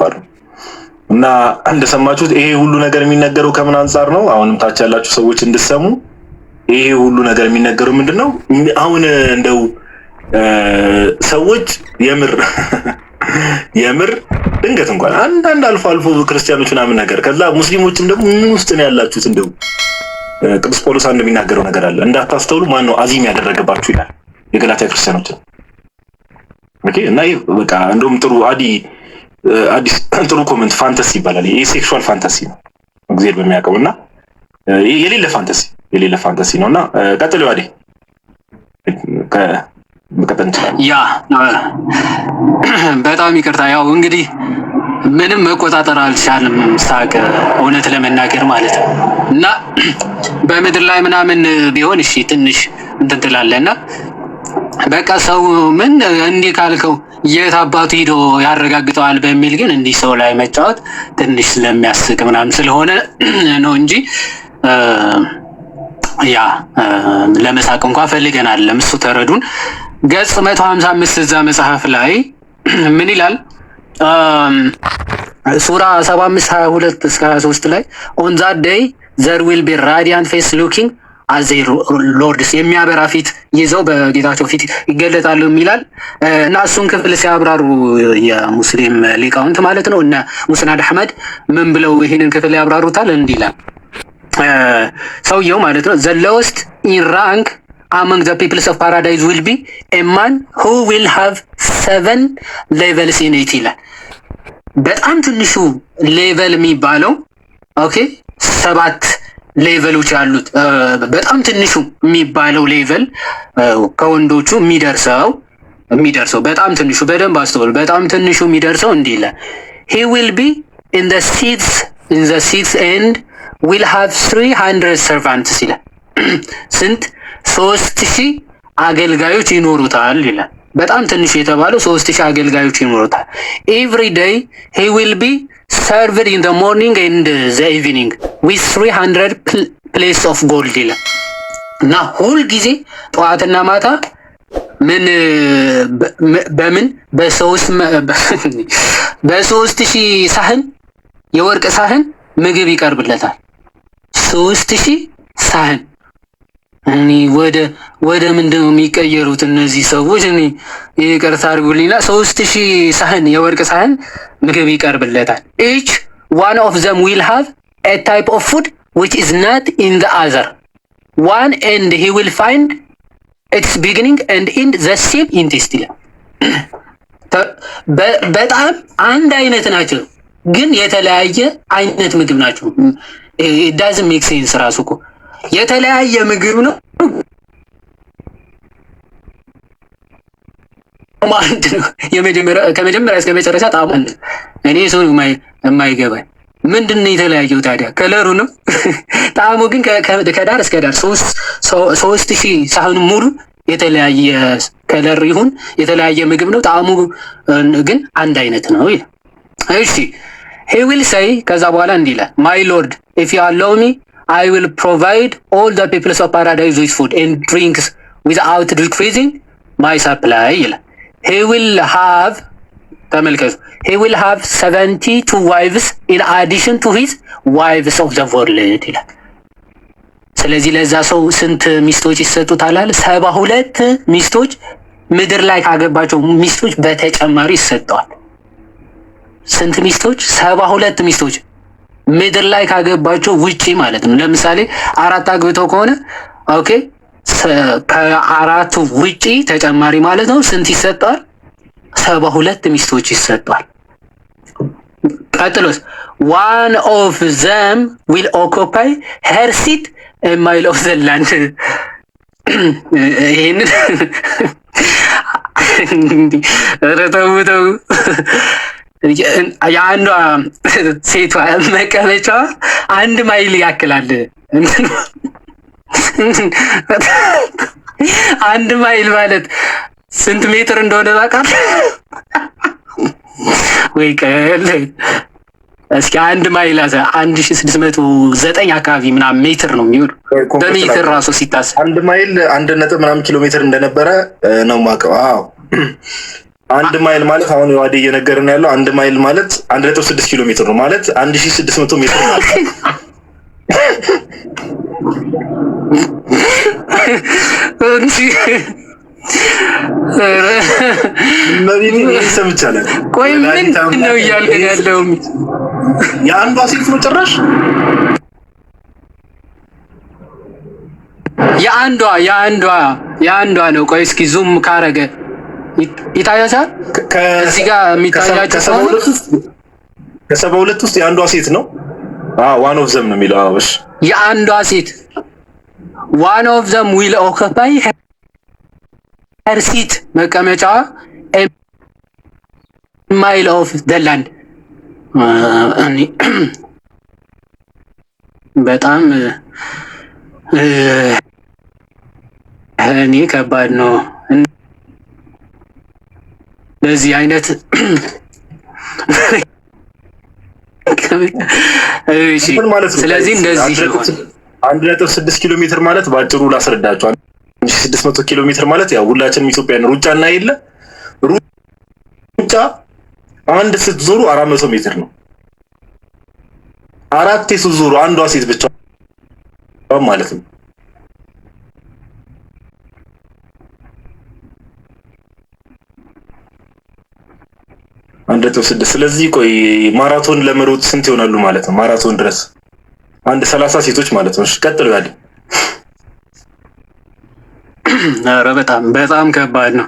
ከባድ ነው። እና እንደሰማችሁት ይሄ ሁሉ ነገር የሚነገረው ከምን አንፃር ነው? አሁንም ታች ያላችሁ ሰዎች እንድሰሙ ይሄ ሁሉ ነገር የሚነገረው ምንድነው? አሁን እንደው ሰዎች የምር ድንገት እንኳን አንዳንድ አልፎ ክርስቲያኖች ምናምን ነገር ከዛ ሙስሊሞችም ደግሞ ምን ውስጥ ነው ያላችሁት? እንደው ቅዱስ ጳውሎስ አንድ የሚናገረው ነገር አለ። እንዳታስተውሉ ማን ነው አዚም ያደረገባችሁ ይላል የገላትያ ክርስቲያኖች። ኦኬ። እና ይሄ በቃ እንደውም ጥሩ አዲስ ጥሩ ኮሜንት ፋንታሲ ይባላል። ይሄ ሴክሹዋል ፋንታሲ ነው እግዚአብሔር በሚያውቀውና የሌለ ፋንታሲ ነውና ቀጥሎ አዲ በቀጥታ ያ በጣም ይቅርታ። ያው እንግዲህ ምንም መቆጣጠር አልቻልም ሳቅ እውነት ለመናገር ማለት ነው። እና በምድር ላይ ምናምን ቢሆን እሺ ትንሽ እንትን ትላለና በቃ ሰው ምን እንዲህ ካልከው የት አባቱ ሄዶ ያረጋግጠዋል በሚል ግን እንዲህ ሰው ላይ መጫወት ትንሽ ስለሚያስቅ ምናምን ስለሆነ ነው እንጂ ያ ለመሳቅ እንኳን ፈልገናል። ለምሱ ተረዱን። ገጽ 155 እዛ መጽሐፍ ላይ ምን ይላል? ሱራ 75:22 እስከ 23 ላይ on that day there will be radiant face looking as their lords የሚያበራ ፊት ይዘው በጌታቸው ፊት ይገለጣሉ ይላል። እና እሱን ክፍል ሲያብራሩ የሙስሊም ሊቃውንት ማለት ነው እና ሙስናድ አህመድ ምን ብለው ይሄንን ክፍል ያብራሩታል? እንዲህ ይላል ሰውየው ማለት ነው the lowest in rank among the peoples of paradise will be a man who will have 7 levels in it ይላል። በጣም ትንሹ ሌቨል የሚባለው ኦኬ 7 ሌቨሎች ያሉት በጣም ትንሹ የሚባለው ሌቨል ከወንዶቹ የሚደርሰው በጣም ትንሹ በደንብ አስተውል። በጣም ትንሹ የሚደርሰው እንዲህ ይላል he will be in the sixth end will have 300 servants ይላል። ስንት 3000 አገልጋዮች ይኖሩታል ይላል። በጣም ትንሽ የተባለው 3000 አገልጋዮች ይኖሩታል። every day he will be served in the morning and the evening with 300 plates of gold ይላል። እና ሁል ጊዜ ጠዋትና ማታ በምን በ3000 ሳህን የወርቅ ሳህን ምግብ ይቀርብለታል። 3000 ሳህን እኔ ወደ ምንድነው የሚቀየሩት እነዚህ ሰዎች? እኔ ይቅርታ አድርጉልኝና 3000 ሳህን የወርቅ ሳህን ምግብ ይቀርብለታል። each one of them will have a type of food which is not in the other one and he will find its beginning and end the same in taste ይላል። በጣም አንድ አይነት ናቸው ግን የተለያየ አይነት ምግብ ናቸው። it doesn't make sense ራሱ እኮ የተለያየ ምግብ ነው ማለት ነው። ከመጀመሪያ እስከ መጨረሻ ጣዕሙ እኔ ሰው የማይገባኝ ምንድነው የተለያየው ታዲያ? ከለሩ ነው። ጣዕሙ ግን ከዳር እስከ ዳር 3000 ሳህን ሙሉ የተለያየ ከለር ይሁን የተለያየ ምግብ ነው። ጣዕሙ ግን አንድ አይነት ነው ይላል። እሺ he will say ከዛ በኋላ እንዲህ ይላል my lord if you allow me I will provide all the peoples of paradise with food and drinks without decreasing my supply ይላል። he will have ተመልከቱ he will have 72 wives in addition to his wives of the world ይላል። ስለዚህ ለዛ ሰው ስንት ሚስቶች ይሰጡታል አለ? 72 ሚስቶች ምድር ላይ ካገባቸው ሚስቶች በተጨማሪ ይሰጠዋል። ስንት ሚስቶች? 72 ሚስቶች ምድር ላይ ካገባቸው ውጪ ማለት ነው። ለምሳሌ 4 አግብተው ከሆነ ኦኬ ከአራቱ ውጪ ተጨማሪ ማለት ነው ስንት ይሰጣል? 72 ሚስቶች ይሰጣል። ቀጥሎስ one of them will occupy her seat a mile of the land ይሄን ረተውተው ያንዷ ሴቷ መቀመጫዋ 1 ማይል ያክላል። 1 ማይል ማለት ስንት ሜትር እንደሆነ ታውቃለህ? ወይ ቀል እስኪ 1 ማይል 1609 አካባቢ ምናምን ሜትር ነው የሚሆነው በሜትር ራሱ ሲታሰብ 1 ማይል 1 ነጥብ ምናምን ኪሎ ሜትር እንደነበረ ነው የማውቀው። አዎ 1 ማይል ማለት አሁን ዋዴ እየነገርን ያለው 1 ማይል ማለት 1.6 ኪሎ ሜትር ነው ማለት 1600 ሜትር ማለት ሰምቻለሁ። ቆይ ምን ነው እያልከኝ ያለው? የአንዷ ሴት ነው ጭራሽ የአንዷ ነው። ቆይ እስኪ ዙም ካረገ ይታያቻል። እዚህ ጋር የሚታያቸው ከ72 ውስጥ የአንዷ ሴት ነው። ዋን ኦፍ ዘም ነው የሚለው። እሺ የአንዷ ሴት ዋን ኦፍ ዘም ዊል ኦኩፓይ ሄር ሲት መቀመጫዋ ማይል ኦፍ ዘ ላንድ። በጣም እኔ ከባድ ነው እንደዚህ አይነት እሺ። ስለዚህ እንደዚህ 1.6 ኪሎ ሜትር ማለት ባጭሩ ላስረዳችሁ። 1600 ኪሎ ሜትር ማለት ያው ሁላችንም ኢትዮጵያን ሩጫ እና የለ ሩጫ አንድ ስትዞሩ 400 ሜትር ነው። 4 ስትዞሩ አንዷ ሴት ብቻ ማለት ነው። አንድ 6 ስለዚህ ቆይ ማራቶን ለመሮጥ ስንት ይሆናሉ ማለት ነው? ማራቶን ድረስ አንድ 30 ሴቶች ማለት ነው። እሺ ቀጥሉ ያለ ኧረ በጣም ከባድ ነው።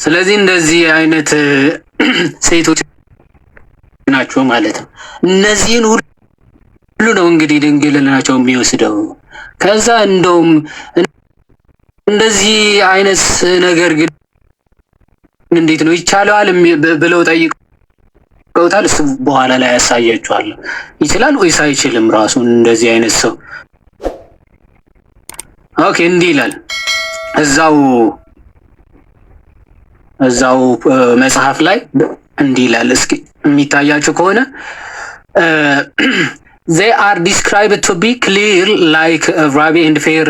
ስለዚህ እንደዚህ አይነት ሴቶች ናቸው ማለት ነው። እነዚህን ሁሉ ነው እንግዲህ ድንግልናቸው የሚወስደው። ከዛ እንደውም እንደዚህ አይነት ነገር ግን እንዴት ነው ይቻላል ብለው ጠይቀውታል። እሱ በኋላ ላይ ያሳያቸዋለሁ። ይችላል ወይስ አይችልም ራሱ እንደዚህ አይነት ሰው? ኦኬ እንዲህ ይላል እዛው መጽሐፍ ላይ እንዲህ ይላል። እስኪ የሚታያችሁ ከሆነ they are described to be clear like rabi and fair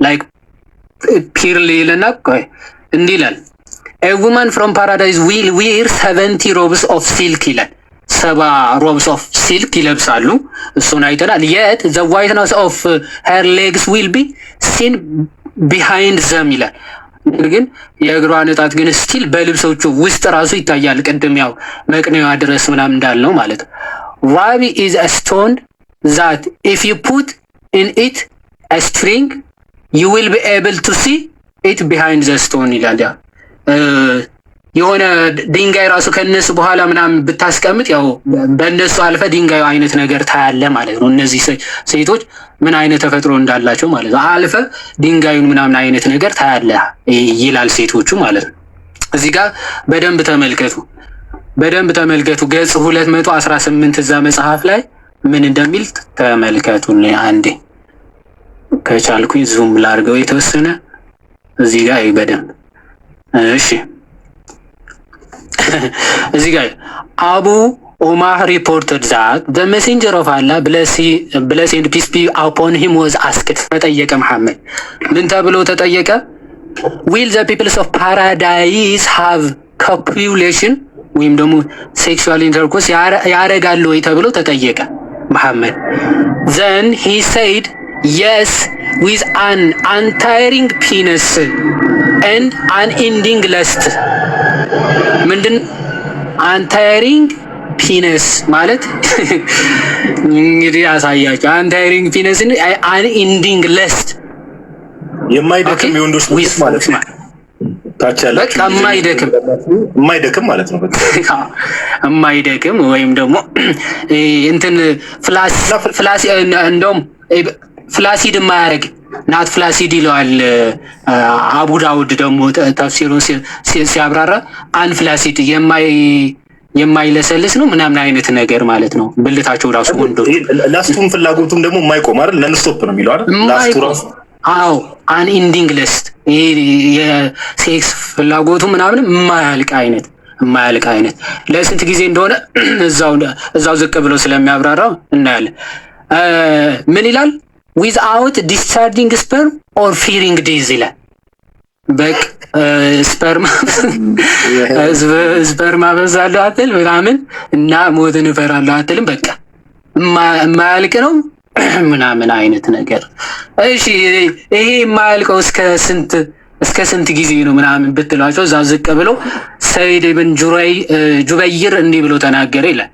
like purely ይልና ቆይ እንዲህ ይላል a woman from paradise will wear 70 robes of silk ይላል። 70 robes of silk ይለብሳሉ። እሱን አይተናል። yet the whiteness of her legs will be seen behind them ይላል። ግን የእግሯ ንጣት ግን ስቲል በልብሶቹ ውስጥ ራሱ ይታያል። ቅድም ያው መቅኔዋ ድረስ ምናምን እንዳልነው ማለት ነው። Rabi is a stone that if you put in it a string you will be able to see it behind the stone ይላል። የሆነ ድንጋይ ራሱ ከነሱ በኋላ ምናምን ብታስቀምጥ ያው በእነሱ አልፈ ድንጋዩ አይነት ነገር ታያለ ማለት ነው። እነዚህ ሴቶች ምን አይነት ተፈጥሮ እንዳላቸው ማለት ነው። አልፈ ድንጋዩን ምናምን አይነት ነገር ታያለ ይላል ሴቶቹ ማለት ነው። እዚህ ጋር በደንብ ተመልከቱ። ገጽ 218 እዛ መጽሐፍ ላይ ምን እንደሚል ተመልከቱ። አንዴ ከቻልኩኝ ዙም ላርገው የተወሰነ እዚህ ጋር በደንብ እሺ። እዚህ ጋር አቡ ኦማር reported that the messenger of Allah blessed and peace be upon him was asked ተጠየቀ። መሐመድ ምን ተብሎ ተጠየቀ? will the peoples of paradise have copulation ወይም ደግሞ sexual intercourse ያረጋሉ ወይ ተብሎ ተጠየቀ መሐመድ። then he said yes with an untiring penis and unending lust። ምንድን untiring penis ማለት እንግዲህ ያሳያችሁ። untiring penis and unending lust የማይደክም የወንዶች ልጅ ማለት ነው። ታች ያላችሁ በቃ የማይደክም ማለት ነው። በቃ የማይደክም ወይም ደግሞ እንትን ፍላሲ እንደውም ፍላሲድ የማያደርግ ናት ፍላሲድ ይለዋል አቡ ዳውድ ደግሞ ተፍሲሩን ሲያብራራ አንፍላሲድ የማይለሰልስ ነው ምናምን አይነት ነገር ማለት ነው። ብልታቸው ራሱ ወንዶች ላስቱም ፍላጎቱም ደግሞ የማይቆም አይደል? ለንስቶፕ ነው የሚለው አይደል? ላስቱ ራሱ አዎ አን ኢንዲንግ ሊስት የሴክስ ፍላጎቱ ምናምን የማያልቅ አይነት ለስንት ጊዜ እንደሆነ እዛው ዝቅ ብሎ ስለሚያብራራው እናያለን። ምን ይላል? without discharging sperm or fearing death ይላል። በቃ ስፐርማ በዛለሁ አትል ምናምን እና ሞትን እፈራለሁ አትልም። በቃ የማያልቅ ነው ምናምን አይነት ነገር። እሺ ይሄ የማያልቀው እስከ ስንት ጊዜ ነው ምናምን ብትሏቸው እዛ ዝቅ ብለው ሰይድ ብን ጁበይር እንዲህ ብሎ ተናገረ ይላል።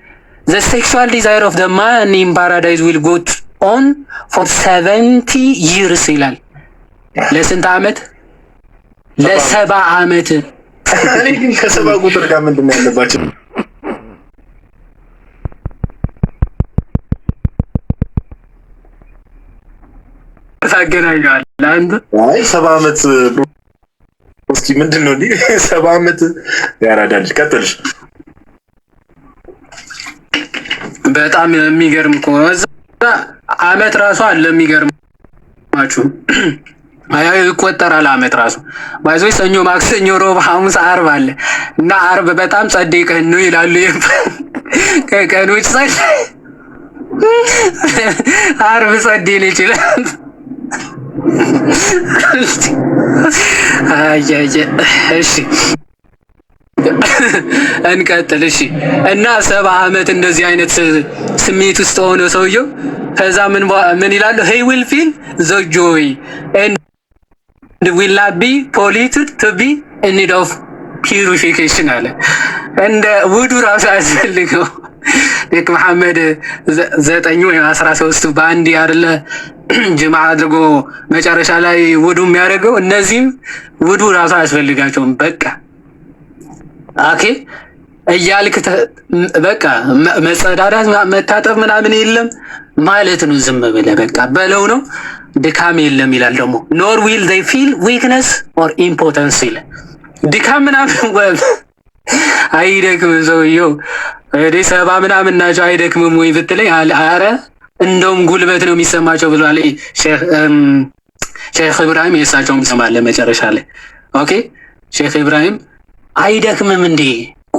The sexual desire of the man in paradise will go on for 70 years ይላል። ለስንት ዓመት? ለ70 ዓመት። እኔ ግን ከሰባ ቁጥር ጋር ምንድን ነው ያለባቸው? ታገናኛለህ አንተ? አይ 70 ዓመት እስኪ ምንድን ነው እንዴ? 70 ዓመት ያራዳል። ቀጥልሽ። በጣም የሚገርም እኮ እዛ ዓመት ራሱ አለ። የሚገርማችሁ ይቆጠራል ዓመት ራሱ ባይዞይ ሰኞ፣ ማክሰኞ፣ ሮብ፣ ሐሙስ፣ ዓርብ አለ እና ዓርብ በጣም ጸደይ ቀን ነው ይላሉ። ከቀኖች ጸደይ ዓርብ ጸደይ ነው ይችላል። እሺ እንቀጥል። እሺ እና 70 ዓመት እንደዚህ አይነት ስሜት ውስጥ ሆኖ ሰውየው ከዛ ምን ይላሉ? he will feel the joy and will not be polluted to be in need of purification አለ። እንደ ውዱ ራሱ ያስፈልገው ልክ መሐመድ 9 ወይ 13 በአንድ አይደለ ጅማዓ አድርጎ መጨረሻ ላይ ውዱ የሚያደርገው። እነዚህም ውዱ ራሱ አያስፈልጋቸውም። በቃ ኦኬ እያልክ በቃ መጸዳዳት መታጠብ ምናምን የለም ማለት ነው። ዝም ብለህ በቃ በለው ነው። ድካም የለም ይላል ደግሞ nor will they feel weakness or impotence ይላል። ድካም ምናምን አይደክምም ሰውየው። ወደ 70 ምናምን ናቸው አይደክምም ወይ ብትለኝ አረ እንደውም ጉልበት ነው የሚሰማቸው ብሏል ሼክ ኢብራሂም። የእሳቸውም ሰማለ መጨረሻ ላይ ኦኬ ሼክ ኢብራሂም አይደክምም እንዴ?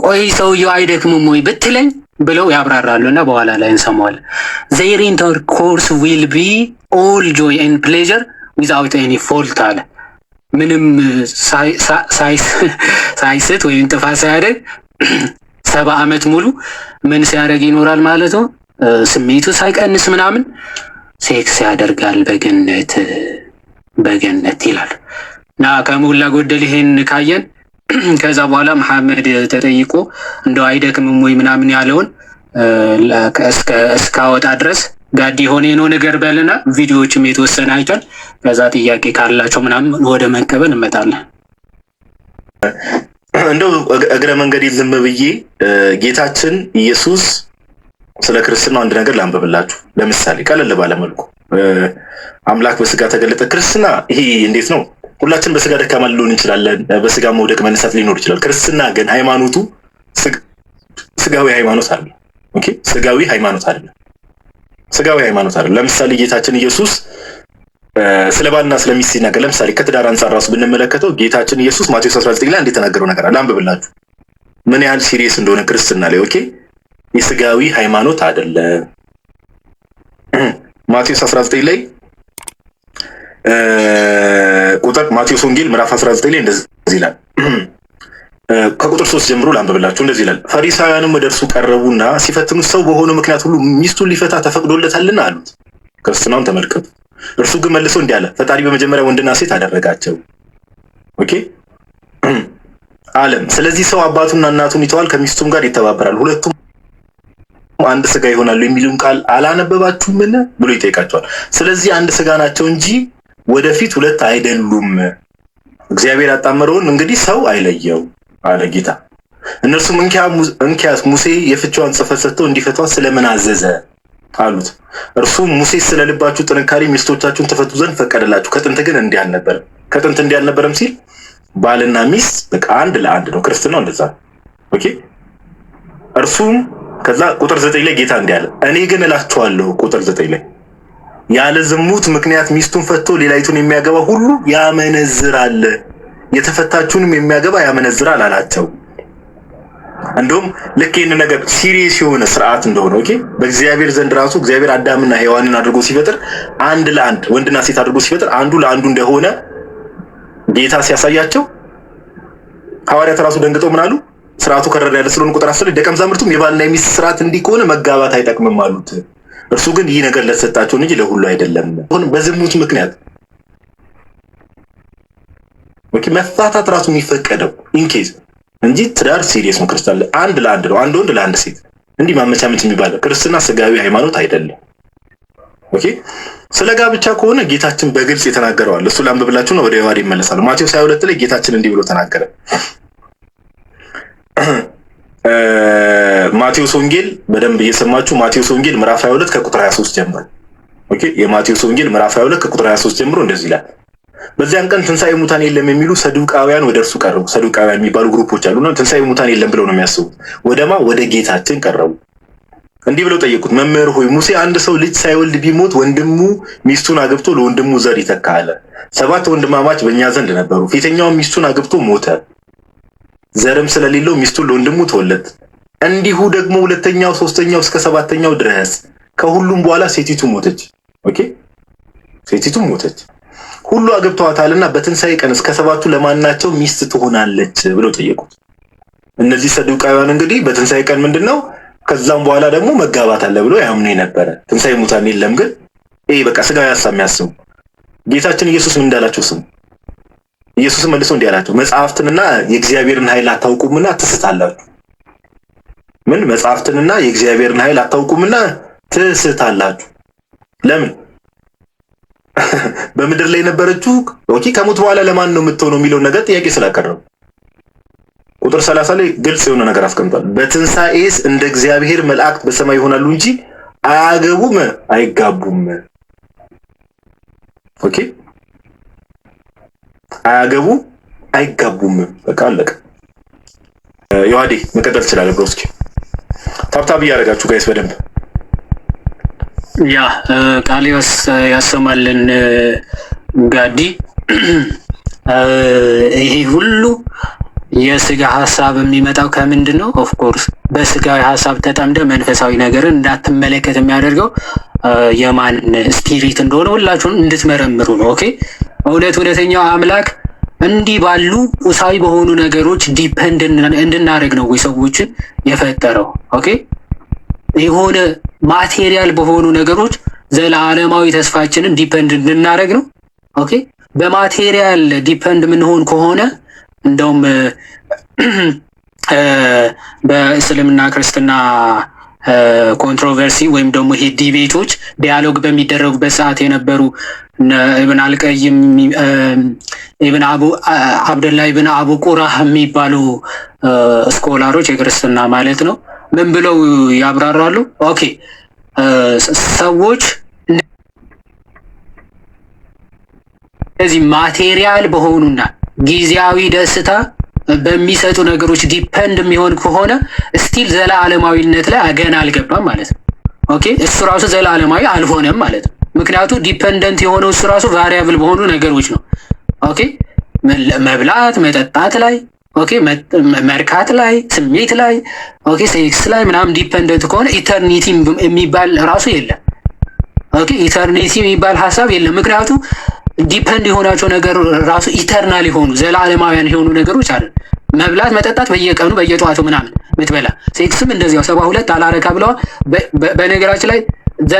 ቆይ ሰውየው አይደክምም ወይ ብትለኝ ብለው ያብራራሉ እና በኋላ ላይ እንሰማዋለን። their intercourse will be all joy and pleasure without any fault አለ። ምንም ሳይስት ወይም ጥፋት ሳያደርግ 70 ዓመት ሙሉ ምን ሲያደርግ ይኖራል ማለት ነው? ስሜቱ ሳይቀንስ ምናምን ሴክስ ያደርጋል በገነት ይላል። እና ከሞላ ጎደል ይሄን ካየን ከዛ በኋላ መሐመድ ተጠይቆ እንደው አይደክምም ወይ ምናምን ያለውን እስካወጣ ድረስ ጋዲ ሆኔ ነው ነገር በልና ቪዲዮዎችም የተወሰነ አይቷል። ከዛ ጥያቄ ካላቸው ምናምን ወደ መቀበል እንመጣለን። እንደው እግረ መንገድ ዝም ብዬ ጌታችን ኢየሱስ ስለ ክርስትና አንድ ነገር ላንብብላችሁ። ለምሳሌ ቀለል ባለ መልኩ አምላክ በስጋ ተገለጠ። ክርስትና ይሄ እንዴት ነው? ሁላችን በስጋ ደካማ ልንሆን እንችላለን። በስጋ መውደቅ መነሳት ሊኖር ይችላል። ክርስትና ግን ሃይማኖቱ ስጋዊ ሃይማኖት አይደለም። ኦኬ ስጋዊ ሃይማኖት አይደለም። ለምሳሌ ጌታችን ኢየሱስ ስለ ባልና ስለ ሚስት ሲናገር ለምሳሌ ከትዳር አንፃር ራሱ ብንመለከተው ጌታችን ኢየሱስ ማቴዎስ 19 ላይ እንደተናገረው ነገር አለ። አንብብላችሁ ምን ያህል ሲሪየስ እንደሆነ ክርስትና ላይ። ኦኬ የስጋዊ ሃይማኖት አይደለም። ማቴዎስ 19 ላይ ማቴዎስ ወንጌል ምዕራፍ 19 ላይ እንደዚህ ይላል። ከቁጥር 3 ጀምሮ ላንብብላችሁ። እንደዚህ ይላል። ፈሪሳውያንም ወደ እርሱ ቀረቡና ሲፈትኑት ሰው በሆነ ምክንያት ሁሉ ሚስቱን ሊፈታ ተፈቅዶለታልና አሉት። ክርስትናውን ተመልከቱ። እርሱ ግን መልሶ እንዲህ አለ፣ ፈጣሪ በመጀመሪያ ወንድና ሴት አደረጋቸው። ኦኬ ዓለም ስለዚህ ሰው አባቱና እናቱን ይተዋል፣ ከሚስቱም ጋር ይተባበራል፣ ሁለቱም አንድ ስጋ ይሆናሉ የሚሉን ቃል አላነበባችሁምን ብሎ ይጠይቃቸዋል። ስለዚህ አንድ ስጋ ናቸው እንጂ ወደፊት ሁለት አይደሉም። እግዚአብሔር ያጣመረውን እንግዲህ ሰው አይለየው አለ ጌታ። እነርሱም እንኪያስ ሙሴ የፍቻዋን ጽሕፈት ሰጥቶ እንዲፈቷት ስለምን አዘዘ አሉት። እርሱም ሙሴ ስለ ልባችሁ ጥንካሬ ሚስቶቻችሁን ትፈቱ ዘንድ ፈቀደላችሁ፣ ከጥንት ግን እንዲህ አልነበረም። ከጥንት እንዲህ አልነበረም ሲል ባልና ሚስት በቃ አንድ ለአንድ ነው። ክርስትናው እንደዛ። ኦኬ እርሱም ከዛ ቁጥር 9 ላይ ጌታ እንዲህ አለ፣ እኔ ግን እላችኋለሁ ቁጥር 9 ላይ ያለ ዝሙት ምክንያት ሚስቱን ፈቶ ሌላይቱን የሚያገባ ሁሉ ያመነዝራል፣ የተፈታችውንም የሚያገባ ያመነዝራል አላቸው። እንደውም ልክ ይህን ነገር ሲሪየስ የሆነ ስርዓት እንደሆነ ኦኬ በእግዚአብሔር ዘንድ ራሱ እግዚአብሔር አዳምና ሔዋንን አድርጎ ሲፈጥር አንድ ለአንድ ወንድና ሴት አድርጎ ሲፈጥር አንዱ ለአንዱ እንደሆነ ጌታ ሲያሳያቸው ሐዋርያት ራሱ ደንግጠው ምን አሉ? ስርዓቱ ከረር ያለ ስለሆነ ቁጥር 10 ደቀ መዛሙርቱም የባልና የሚስት ስርዓት እንዲህ ከሆነ መጋባት አይጠቅምም አሉት። እርሱ ግን ይህ ነገር ለተሰጣቸው እንጂ ለሁሉ አይደለም። አሁን በዝሙት ምክንያት መፋታት ራሱ የሚፈቀደው ኢንኬዝ እንጂ ትዳር ሲሪየስ ነው። ክርስቲያን አንድ ለአንድ ነው፣ አንድ ወንድ ለአንድ ሴት እንዲህ ማመቻመች የሚባለው ክርስትና ስጋዊ ሃይማኖት አይደለም። ኦኬ ስለ ጋብቻ ከሆነ ጌታችን በግልጽ የተናገረዋል። እሱ ላንብብላችሁ ነው፣ ወደ ዮሐንስ ይመለሳል። ማቴዎስ 22 ላይ ጌታችን እንዲህ ብሎ ተናገረ። ማቴዎስ ወንጌል በደንብ እየሰማችሁ ማቴዎስ ወንጌል ምዕራፍ 22 ከቁጥር 23 ጀምሮ ኦኬ የማቴዎስ ወንጌል ምዕራፍ 22 ከቁጥር 23 ጀምሮ እንደዚህ ይላል። በዚያን ቀን ትንሣኤ ሙታን የለም የሚሉ ሰዱቃውያን ወደ እርሱ ቀረቡ። ሰዱቃውያን የሚባሉ ግሩፖች አሉና ትንሣኤ ሙታን የለም ብለው ነው የሚያስቡት። ወደማ ወደ ጌታችን ቀረቡ። እንዲህ ብለው ጠየቁት፣ መምህር ሆይ ሙሴ አንድ ሰው ልጅ ሳይወልድ ቢሞት ወንድሙ ሚስቱን አግብቶ ለወንድሙ ዘር ይተካ አለ። 7 ወንድማማች በእኛ ዘንድ ነበሩ። ፊተኛው ሚስቱን አግብቶ ሞተ፣ ዘርም ስለሌለው ሚስቱን ለወንድሙ ተወለት። እንዲሁ ደግሞ ሁለተኛው፣ ሶስተኛው እስከ 7ኛው ድረስ። ከሁሉም በኋላ ሴቲቱ ሞተች። ኦኬ ሴቲቱ ሞተች። ሁሉ አግብተዋታልና በትንሣኤ ቀን እስከ 7ቱ ለማናቸው ሚስት ትሆናለች ብለው ጠየቁት። እነዚህ ሰዱቃውያን እንግዲህ በትንሣኤ ቀን ምንድነው ከዛም በኋላ ደግሞ መጋባት አለ ብሎ ያምኑ የነበረ ትንሣኤ ሙታን የለም ግን ይሄ በቃ ስጋዊ ሐሳብ የሚያስቡ ጌታችን ኢየሱስ ምን እንዳላቸው ስሙ። ኢየሱስ መልሶ እንዲህ አላቸው፣ መጽሐፍትንና የእግዚአብሔርን ኃይል አታውቁምና ትስታላችሁ። ምን መጽሐፍትንና የእግዚአብሔርን ኃይል አታውቁምና ትስታላችሁ። ለምን? በምድር ላይ የነበረችው ኦኬ ከሞት በኋላ ለማን ነው የምትሆነው የሚለውን ነገር ጥያቄ ስላቀረቡ ቁጥር 30 ላይ ግልጽ የሆነ ነገር አስቀምጧል። በትንሣኤስ እንደ እግዚአብሔር መላእክት በሰማይ ይሆናሉ እንጂ አያገቡም አይጋቡም። ኦኬ አያገቡ አይጋቡም። በቃ አለቀ። ዮሐዴ መቀጠል ይችላል። ብሮስኪ ታብታብ እያደረጋችሁ ጋይስ በደንብ ያ ቃሊዮስ ያሰማልን ጋዲ። ይሄ ሁሉ የስጋ ሐሳብ የሚመጣው ከምንድን ነው? ኦፍ ኮርስ በስጋዊ ሐሳብ ተጠምደ መንፈሳዊ ነገርን እንዳትመለከት የሚያደርገው የማን ስፒሪት እንደሆነ ሁላችሁም እንድትመረምሩ ነው። ኦኬ እውነተኛው አምላክ እንዲህ ባሉ ቁሳዊ በሆኑ ነገሮች ዲፔንድ እንድናደርግ ነው ወይ ሰዎችን የፈጠረው? ኦኬ የሆነ ማቴሪያል በሆኑ ነገሮች ዘላለማዊ ተስፋችንን ዲፔንድ እንድናደርግ ነው። ኦኬ በማቴሪያል ዲፔንድ ምንሆን ከሆነ እንደውም በእስልምና ክርስትና ኮንትሮቨርሲ ወይም ደግሞ ይሄ ዲቤቶች ዲያሎግ በሚደረጉበት ሰዓት የነበሩ ኢብን አልቀይም ኢብን አብደላ ኢብን አቡ ቁራህ የሚባሉ ስኮላሮች የክርስትና ማለት ነው ምን ብለው ያብራራሉ? ኦኬ ሰዎች እዚህ ማቴሪያል በሆኑና ጊዜያዊ ደስታ በሚሰጡ ነገሮች ዲፔንድ የሚሆን ከሆነ ስቲል ዘላለማዊነት ላይ ገና አልገባም ማለት ነው። ኦኬ እሱ ራሱ ዘላለማዊ አልሆነም ማለት ነው። ምክንያቱም ዲፔንደንት የሆነው እሱ ራሱ ቫሪያብል በሆኑ ነገሮች ነው። ኦኬ መብላት መጠጣት ላይ፣ ኦኬ መርካት ላይ፣ ስሜት ላይ፣ ኦኬ ሴክስ ላይ ምናምን ዲፔንደንት ከሆነ ኢተርኒቲ የሚባል ራሱ የለም። ኦኬ ኢተርኒቲ የሚባል ሐሳብ የለም። ምክንያቱም ዲፔንድ የሆናቸው ነገር ራሱ ኢተርናል የሆኑ ዘላለማውያን የሆኑ ነገሮች አሉ። መብላት መጠጣት በየቀኑ በየጠዋቱ ምናምን ምትበላ፣ ሴክስም እንደዚያው 72 አላረካ ብለዋል። በነገራችን ላይ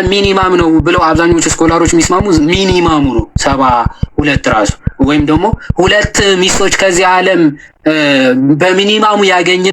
ሚኒማም ነው ብለው አብዛኞቹ ስኮላሮች የሚስማሙ ሚኒማሙ ነው 72 ራሱ ወይም ደግሞ 2 ሚስቶች ከዚህ ዓለም በሚኒማሙ ያገኘ